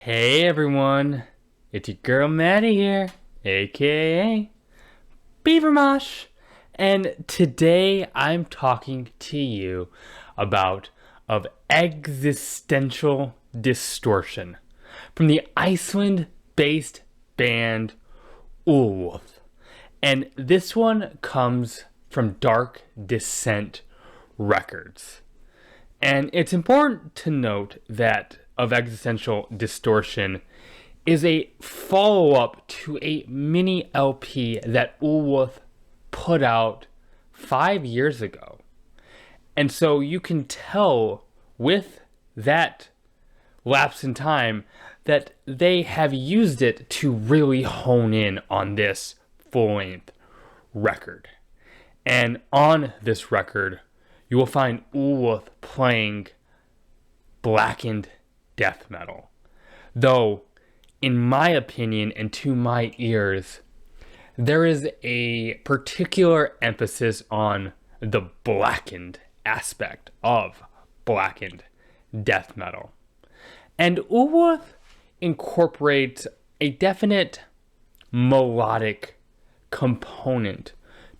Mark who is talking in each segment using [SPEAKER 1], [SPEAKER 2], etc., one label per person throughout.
[SPEAKER 1] Hey everyone, it's your girl Maddie here, aka Beaver Mosh, and today I'm talking to you of Existential Distortion from the Iceland-based band Úlfúð. And this one comes from Dark Descent Records. And it's important to note that of Existential Distortion is a follow-up to a mini LP that Úlfúð put out 5 years ago. And so you can tell with that lapse in time that they have used it to really hone in on this full-length record. And on this record, you will find Úlfúð playing blackened death metal. Though, in my opinion and to my ears, there is a particular emphasis on the blackened aspect of blackened death metal. And Úlfúð incorporates a definite melodic component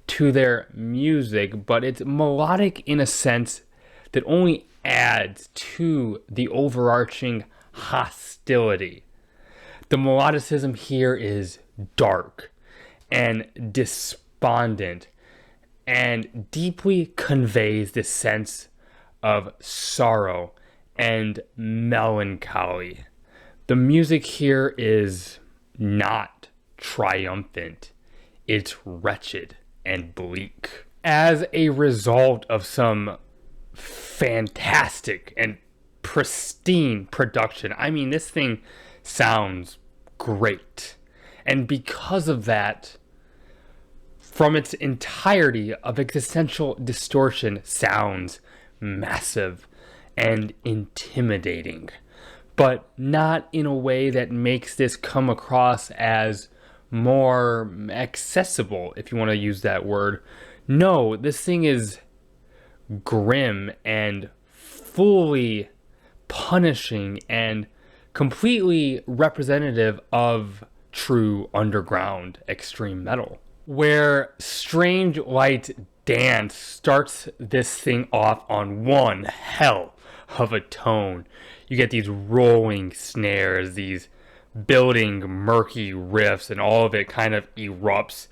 [SPEAKER 1] to their music, but it's melodic in a sense that only adds to the overarching hostility. The melodicism here is dark and despondent and deeply conveys this sense of sorrow and melancholy. The music here is not triumphant, it's wretched and bleak. As a result of some fantastic and pristine production, I mean, this thing sounds great. And because of that, from its entirety of Existential Distortion sounds massive and intimidating, but not in a way that makes this come across as more accessible, if you want to use that word. No, this thing is grim and fully punishing and completely representative of true underground extreme metal, where Strange Light Dance starts this thing off on one hell of a tone. You get these rolling snares, these building murky riffs, and all of it kind of erupts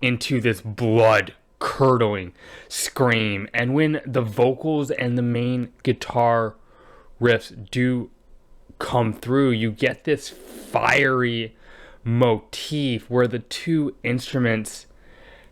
[SPEAKER 1] into this blood curdling scream. And when the vocals and the main guitar riffs do come through, you get this fiery motif where the two instruments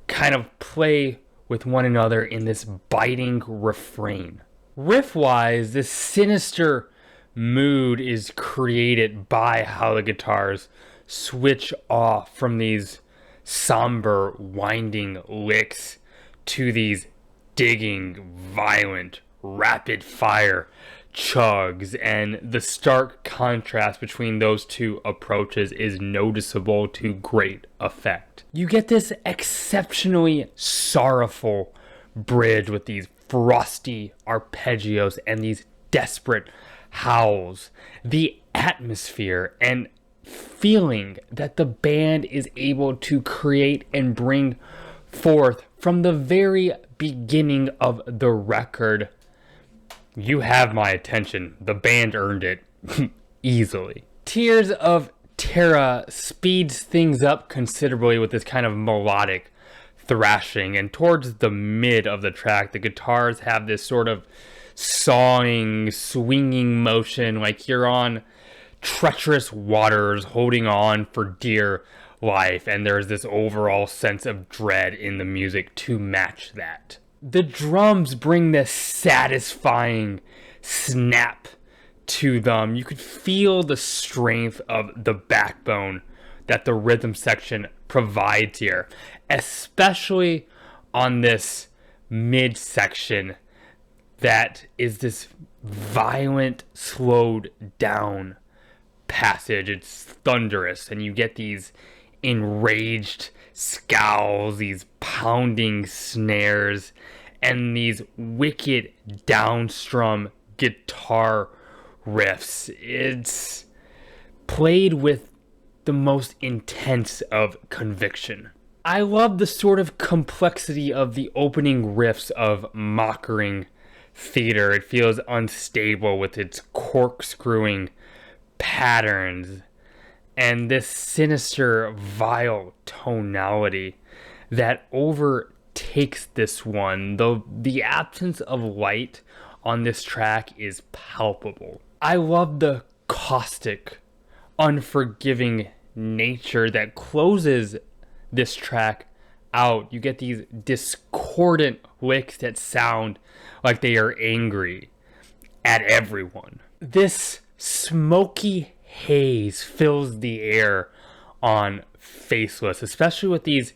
[SPEAKER 1] kind of play with one another in this biting refrain. Riff-wise, this sinister mood is created by how the guitars switch off from these somber winding licks to these digging, violent, rapid fire chugs, and the stark contrast between those two approaches is noticeable to great effect. You get this exceptionally sorrowful bridge with these frosty arpeggios and these desperate howls. The atmosphere and feeling that the band is able to create and bring forth from the very beginning of the record, you have my attention. The band earned it easily. Tears of Terra speeds things up considerably with this kind of melodic thrashing, and towards the mid of the track, the guitars have this sort of sawing, swinging motion like you're on treacherous waters holding on for dear life, and there's this overall sense of dread in the music to match that. The drums bring this satisfying snap to them. You could feel the strength of the backbone that the rhythm section provides here, especially on this mid section that is this violent, slowed down passage. It's thunderous, and you get these enraged scowls, these pounding snares, and these wicked downstrum guitar riffs. It's played with the most intense of conviction. I love the sort of complexity of the opening riffs of Mockering Theater. It feels unstable with its corkscrewing patterns and this sinister, vile tonality that overtakes this one. Though the absence of light on this track is palpable. I love the caustic, unforgiving nature that closes this track out. You get these discordant licks that sound like they are angry at everyone. This smoky haze fills the air on Faceless, especially with these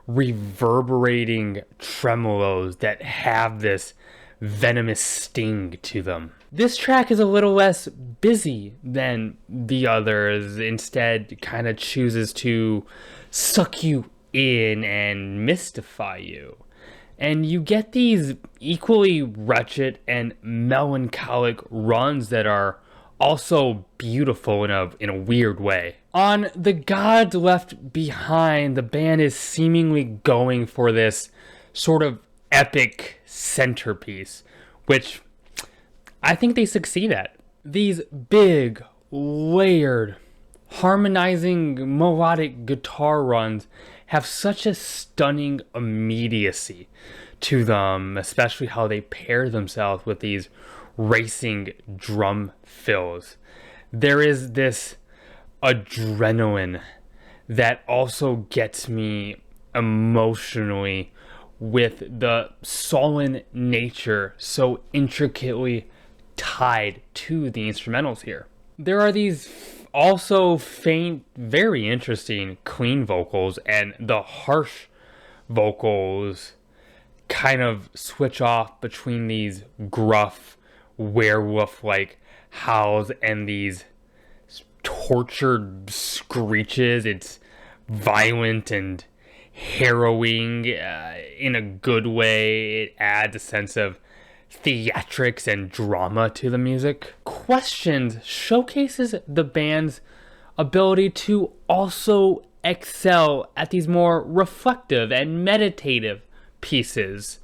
[SPEAKER 1] reverberating tremolos that have this venomous sting to them. This track is a little less busy than the others. Instead, kind of chooses to suck you in and mystify you. And you get these equally wretched and melancholic runs that are also beautiful in a weird way. On The Gods Left Behind, the band is seemingly going for this sort of epic centerpiece, which I think they succeed at. These big, layered, harmonizing melodic guitar runs have such a stunning immediacy to them, especially how they pair themselves with these racing drum fills. There is this adrenaline that also gets me emotionally with the sullen nature so intricately tied to the instrumentals here. There are these also faint, very interesting clean vocals, and the harsh vocals kind of switch off between these gruff, werewolf-like howls and these tortured screeches. It's violent and harrowing in a good way. It adds a sense of theatrics and drama to the music. Questions showcases the band's ability to also excel at these more reflective and meditative pieces.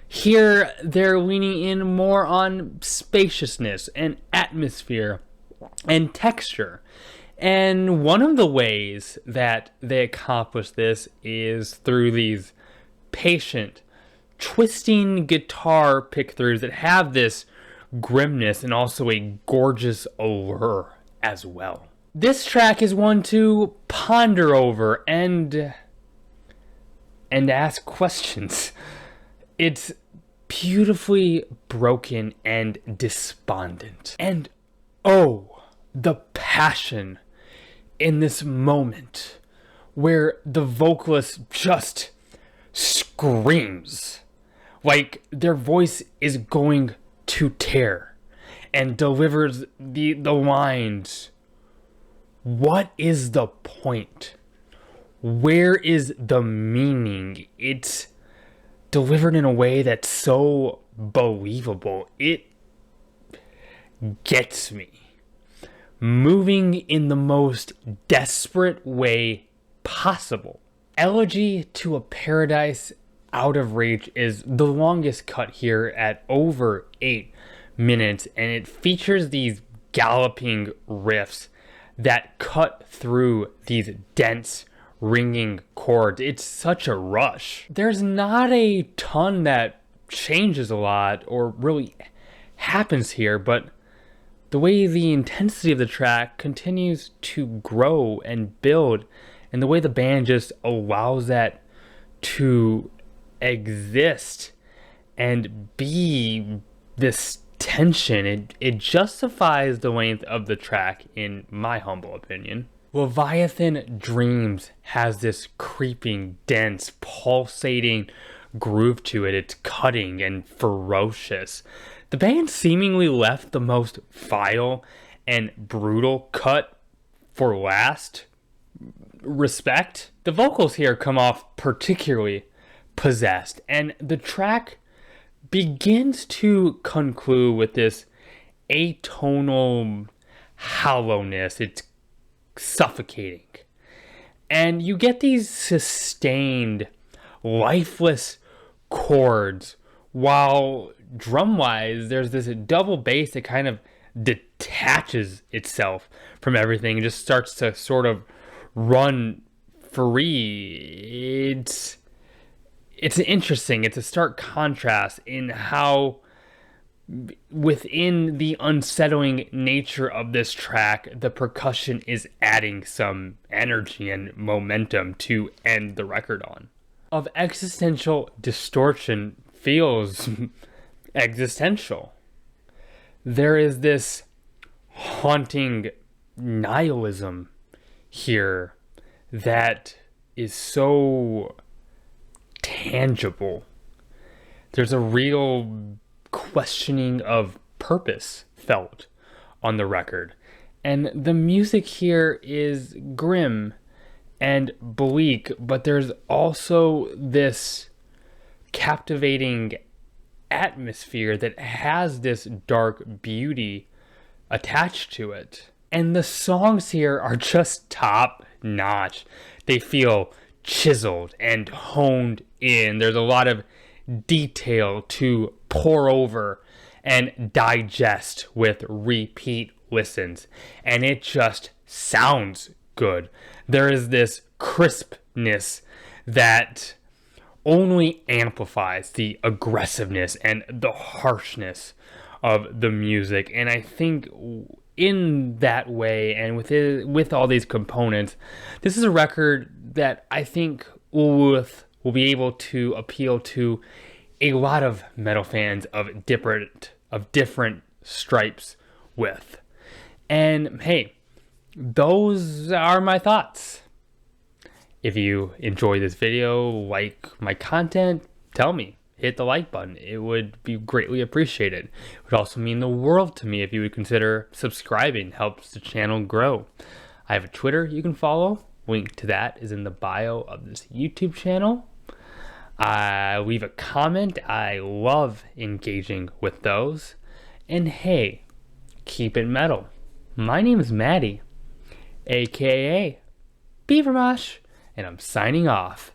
[SPEAKER 1] Here, they're leaning in more on spaciousness and atmosphere and texture. And one of the ways that they accomplish this is through these patient, twisting guitar pick-throughs that have this grimness and also a gorgeous allure as well. This track is one to ponder over and ask questions. It's beautifully broken and despondent. And oh, the passion in this moment where the vocalist just screams like their voice is going to tear and delivers the lines. What is the point? Where is the meaning? It's delivered in a way that's so believable. It gets me moving in the most desperate way possible. Elegy to a Paradise Out of Reach is the longest cut here at over 8 minutes, and it features these galloping riffs that cut through these dense ringing chords. It's such a rush. There's not a ton that changes a lot or really happens here, but the way the intensity of the track continues to grow and build, and the way the band just allows that to exist and be this tension, it justifies the length of the track in my humble opinion. Leviathan Dreams has this creeping, dense, pulsating groove to it. It's cutting and ferocious. The band seemingly left the most vile and brutal cut for last. Respect. The vocals here come off particularly possessed, and the track begins to conclude with this atonal hollowness. It's suffocating. And you get these sustained, lifeless chords, while drum-wise, there's this double bass that kind of detaches itself from everything and just starts to sort of run free. It's interesting. It's a stark contrast in how, within the unsettling nature of this track, the percussion is adding some energy and momentum to end the record on. Of Existential, Distortion feels existential. There is this haunting nihilism here that is so tangible. There's a real questioning of purpose felt on the record. And the music here is grim and bleak, but there's also this captivating atmosphere that has this dark beauty attached to it. And the songs here are just top notch. They feel chiseled and honed in. There's a lot of detail to pour over and digest with repeat listens, and it just sounds good. There is this crispness that only amplifies the aggressiveness and the harshness of the music. And I think in that way, and with all these components, this is a record that I think Úlfúð will be able to appeal to a lot of metal fans of different stripes with. And hey, those are my thoughts. If you enjoy this video, like my content, tell me. Hit the like button. It would be greatly appreciated. It would also mean the world to me if you would consider subscribing. Helps the channel grow. I have a Twitter you can follow. Link to that is in the bio of this YouTube channel. Leave a comment. I love engaging with those. And hey, keep it metal. My name is Maddie, aka Beavermosh, and I'm signing off.